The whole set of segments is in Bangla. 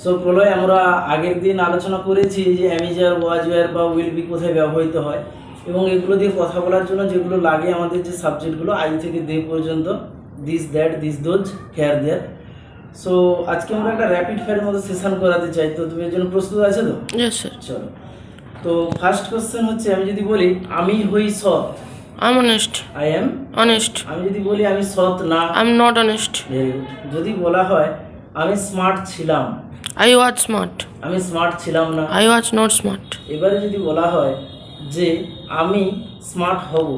সো প্রলয় আমরা আগের দিন আলোচনা করেছি যে অ্যামিজার, ওয়াজ ওয়্যার বা উইল বি কোথায় ব্যবহৃত হয় এবং এগুলো দিয়ে কথা বলার জন্য যেগুলো লাগে আমাদের যে সাবজেক্টগুলো আই থেকে দে পর্যন্ত, this that, this those, here there. So আজকে আমরা একটা র্যাপিড ফায়ারের মতো সেশন করাতে চাই, তো তুমি এর জন্য প্রস্তুত আছে তো? Yes, sir. চলো, তো ফার্স্ট কোশ্চেন হচ্ছে, আমি যদি বলি আমি হই সৎ, I'm honest. I am Honest. আমি যদি বলি আমি সৎ না, I'm not honest. Very good. যদি বলা হয় আমি স্মার্ট ছিলাম, I was smart. আমি স্মার্ট ছিলাম না। I was not smart. এবারে যদি বলা হয় যে আমি স্মার্ট হব,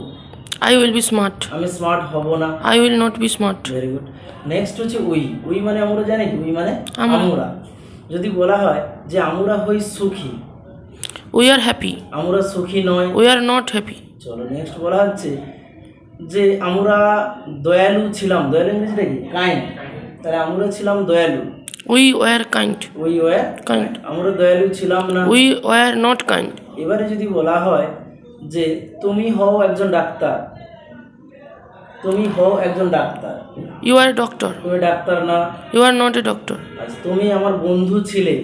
I will be smart. আমি স্মার্ট হব না। I will not be smart. Very good. Next হচ্ছে উই মানে আমরা জানি কি, উই মানে আমরা। আমরা। যদি বলা হয় যে আমরা হই সুখী, We are happy. আমরা সুখী নয়। We are not happy. চলো নেক্সট বলা হচ্ছে যে আমরা দয়ালু ছিলাম, দয়ালু ইংরেজিটা কি, কাইন্ড, তাহলে আমরা ছিলাম দয়ালু। We were kind. We were Kind. আমরা দয়ালু ছিলাম না। We were not kind. এবারে যদি বলা হয় যে তুমি হও একজন ডাক্তার, তুমি হও একজন doctor, You are a doctor. তুমি ডাক্তার না। You are not a doctor. আচ্ছা, তুমি আমার বন্ধু ছিলে,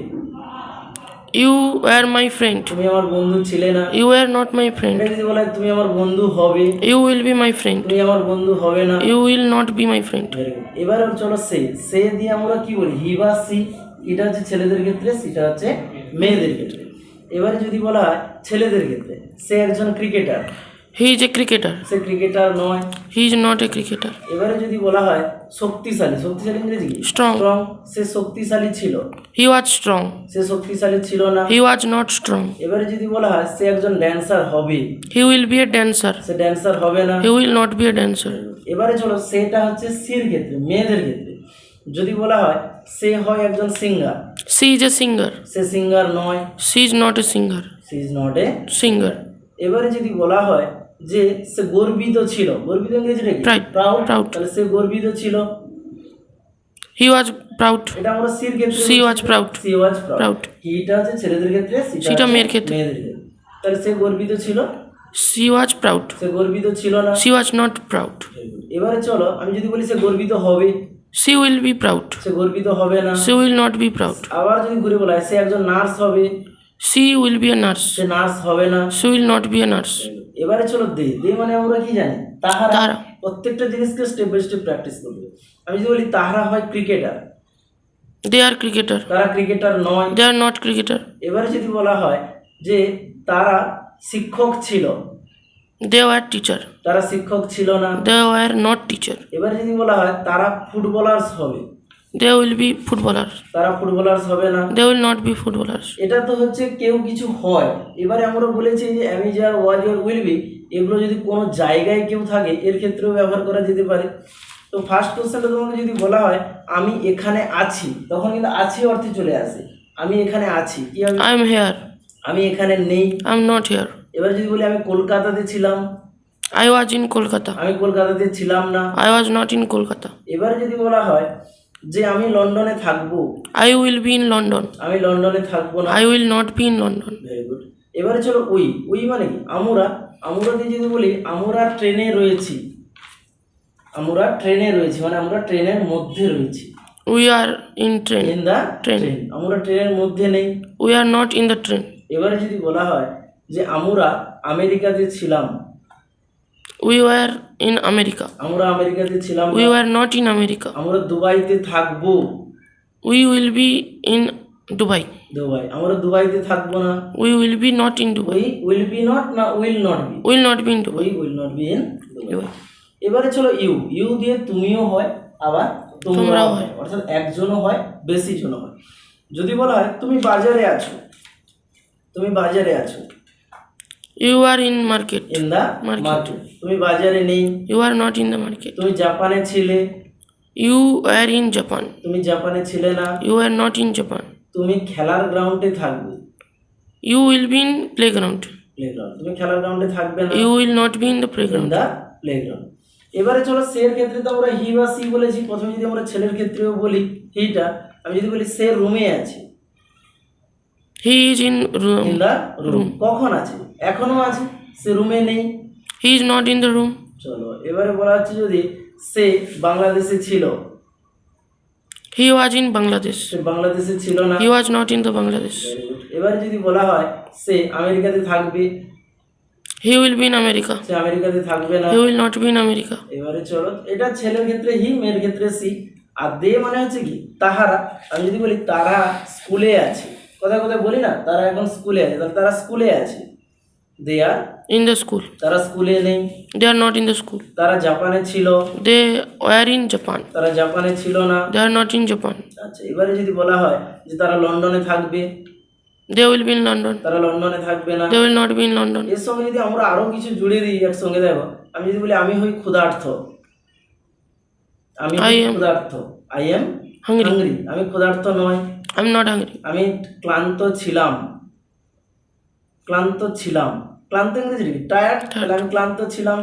You were my friend. তুমি আমার বন্ধু ছিলে না। You were not my এটা friend. যদি বলা হয় তুমি আমার বন্ধু হবে, You will be my friend. তুমি আমার বন্ধু হবে না। You will not be my friend. Very good. এবারে চলো সে দিয়ে আমরা কি বলি, হি বা সি। এটা হচ্ছে ছেলেদের ক্ষেত্রে, সেটা হচ্ছে মেয়েদের ক্ষেত্রে। এবারে যদি বলা হয় ছেলেদের ক্ষেত্রে, সে একজন cricketer, He is a cricketer. Say cricketer নয়। He is not a cricketer. এবারে যদি বলা হয় শক্তিশালী, শক্তিশালী ইংরেজি কি, Strong. সে শক্তিশালী ছিল, He was strong. সে শক্তিশালী ছিল না। He was not strong. এবারে যদি বলা হয় সে একজন ড্যান্সার হবে, He will be a dancer. Say dancer হবে না। He will not be a dancer. এবারে চলো সেটা হচ্ছে সির ক্ষেত্রে, মেয়েদের ক্ষেত্রে। যদি বলা হয় সে হয় একজন singer, She is a singer. সে সিঙ্গার নয়, She is not a singer. She is not a. Singer. এবারে যদি বলা হয় যে সে গর্বিত ছিল, গর্বিত ইংরেজিটা কি, Proud. প্রাউড। Proud. তাহলে সে গর্বিত ছিল, He was proud. এটা আমরা সির ক্ষেত্রে। She was proud. C was proud. Proud. হিটা হচ্ছে ছেলেদের ক্ষেত্রে, সেটা হচ্ছে মেয়ের ক্ষেত্রে। মেয়েদের ক্ষেত্রে। তাহলে সে গর্বিত ছিল, She was proud. সে গর্বিত ছিল না। She was not proud. এবারে চলো আমি যদি বলি সে গর্বিত হবে, She will be proud. সে গর্বিত হবে না। She will not be proud. আবার যদি ঘুরে বলা হয় সে একজন নার্স হবে, She will be a nurse. Say nurse হবে না। She will not be a nurse. এবারে চলো দে মানে আমরা কি জানি, তাহারা। তাহারা। প্রত্যেকটা জিনিসকে স্টেপ বাই স্টেপ প্র্যাকটিস করবে। আমি যদি বলি তাহারা হয় ক্রিকেটার, They are cricketer. তারা ক্রিকেটার নয়। They are not cricketer. এবারে যদি বলা হয় যে তারা শিক্ষক ছিল, They were teacher. তারা শিক্ষক ছিল না। They were not teacher. এবারে যদি বলা হয় তারা ফুটবলার্স হবে, They will be footballers. তারা ফুটবলার্স হবে না। They will not be footballers. এটা তো হচ্ছে কেউ কিছু হয়। এবারে আমরা বলেছি যে am is are, was or, will be, এগুলো যদি কোনো জায়গায় কেউ থাকে এর ক্ষেত্রেও ব্যবহার করা যেতে পারে। তো ফার্স্ট কোশ্চেনটা তোমাকে যদি বলা হয় আমি এখানে আছি, তখন কিন্তু আছি অর্থে চলে আসে। আমি এখানে আছি, কি হবে, I am here. আমি এখানে নেই। I am not here. এবার যদি বলি আমি কলকাতাতে ছিলাম, I was in Kolkata. আমি কলকাতাতে ছিলাম না। I was not in Kolkata. এবারে যদি বলা হয় যে আমি লন্ডনে থাকবো, I will be in London. আমি লন্ডনে থাকবো না। I will not be in London. Very good. এবারে চলো উই মানে কি, আমরা। আমরা দিয়ে যদি বলি আমরা ট্রেনে রয়েছি, আমরা ট্রেনে রয়েছি মানে আমরা ট্রেনের মধ্যে রয়েছি। We are in train. In the train. Train, আমরা ট্রেনের মধ্যে নেই। We are not in the train. এবারে যদি বলা হয় যে আমরা আমেরিকাতে ছিলাম, We were in America. আমরা আমেরিকাতে ছিলাম We না। were not in America. আমরা দুবাইতে থাকবো, We will be in Dubai. Dubai, আমরা দুবাইতে থাকবো না। We will be not in Dubai. We will be not না will not be, Will not be in Dubai. We will not be in Dubai. Dubai. এবারে চলো ইউ দিয়ে তুমিও হয়, আবার তোমরাও তোমরাও হয়, অর্থাৎ একজনও হয়, বেশি জন হয়। যদি বলা হয় তুমি বাজারে আছো, তুমি বাজারে আছো, You are in market. In the Market. Market, তুমি বাজারে নেই। You are not in the market. তুমি জাপানে ছিলে, You were in Japan. তুমি জাপানে ছিলে না। You are not in Japan. তুমি খেলার গ্রাউন্ডে থাকবে, You will be in playground. Playground, তুমি খেলার গ্রাউন্ডে থাকবে না। You will not be in the in playground. The playground. এবারে চলো সের ক্ষেত্রে তো আমরা হি বা সি বলেছি। প্রথমে যদি আমরা ছেলের ক্ষেত্রেও বলি হিটা, আমি যদি বলি সে রুমে আছে, He is in in room. The room, কখন আছে, এখনো আছে, সে রুমে নেই। He is not in the room. চলো এবারে বলা হচ্ছে যদি সে বাংলাদেশে ছিল, He was in Bangladesh. সে বাংলাদেশে ছিল না। He was not in the Bangladesh. Very good. এবারে যদি বলা হয় সে আমেরিকাতে থাকবে, He will be in America. সে আমেরিকাতে থাকবে না। He will not be in America. এবারে চলো, এটা ছেলের ক্ষেত্রে হি, মেয়ের ক্ষেত্রে সি। আর দে মানে হচ্ছে কি তাহারা। আমি যদি বলি তারা স্কুলে আছে, কোথায় কোথায় বলি না তারা এখন স্কুলে আছে, তাহলে তারা স্কুলে আছে। দে আর, In the school. তারা স্কুলে নেই। They are not in the school. তারা জাপানে ছিল, They were in Japan. তারা জাপানে ছিল না। They are not in Japan. আচ্ছা, এবারে যদি বলা হয় যে তারা লন্ডনে থাকবে, They will be in London. তারা লন্ডনে থাকবে না। They will not be in London. এর সঙ্গে যদি আমরা আরো কিছু জুড়ে দিই একসঙ্গে, দেখো আমি যদি বলি আমি হই ক্ষুধার্ত, আমি হই I am ক্ষুধার্ত, আই এম hungry. হাংরি, আমি ক্ষুধার্ত নয়, I'm not hungry. আমি ক্লান্ত ছিলাম, ক্লান্ত ছিলাম, ক্লান্ত ইংরেজি কি টায়ার্ড, তাহলে আমি ক্লান্ত ছিলাম,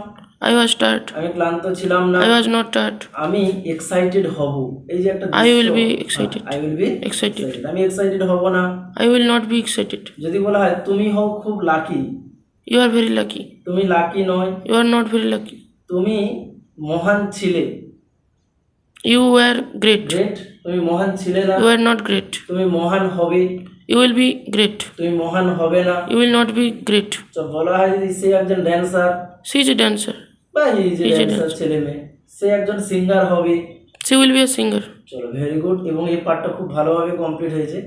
I was tired. আমি ক্লান্ত ছিলাম না। I was not tired. আমি এক্সাইটেড হব, এই যে একটা I will be excited. I will be Excited. আমি এক্সাইটেড হব না। I will not be excited. যদি বলা হয় তুমি হও খুব lucky, You are very lucky. তুমি লাকি নয়। You are not very lucky. তুমি মহান ছিলে, You were great. গ্রেট, তুমি মহান ছিলে না। You are not great. তুমি মহান হবে, You will be great. তুমি মহান হবে না। You will not be great. তো বলা হয় যদি সে একজন dancer, She is a dancer. বা এই যে He is a ড্যান্সার ছেলে মেয়ে, সে একজন সিঙ্গার হবে। She will be a singer. চলো, ভেরি গুড। এবং এই পার্টটা খুব ভালোভাবে কমপ্লিট হয়েছে।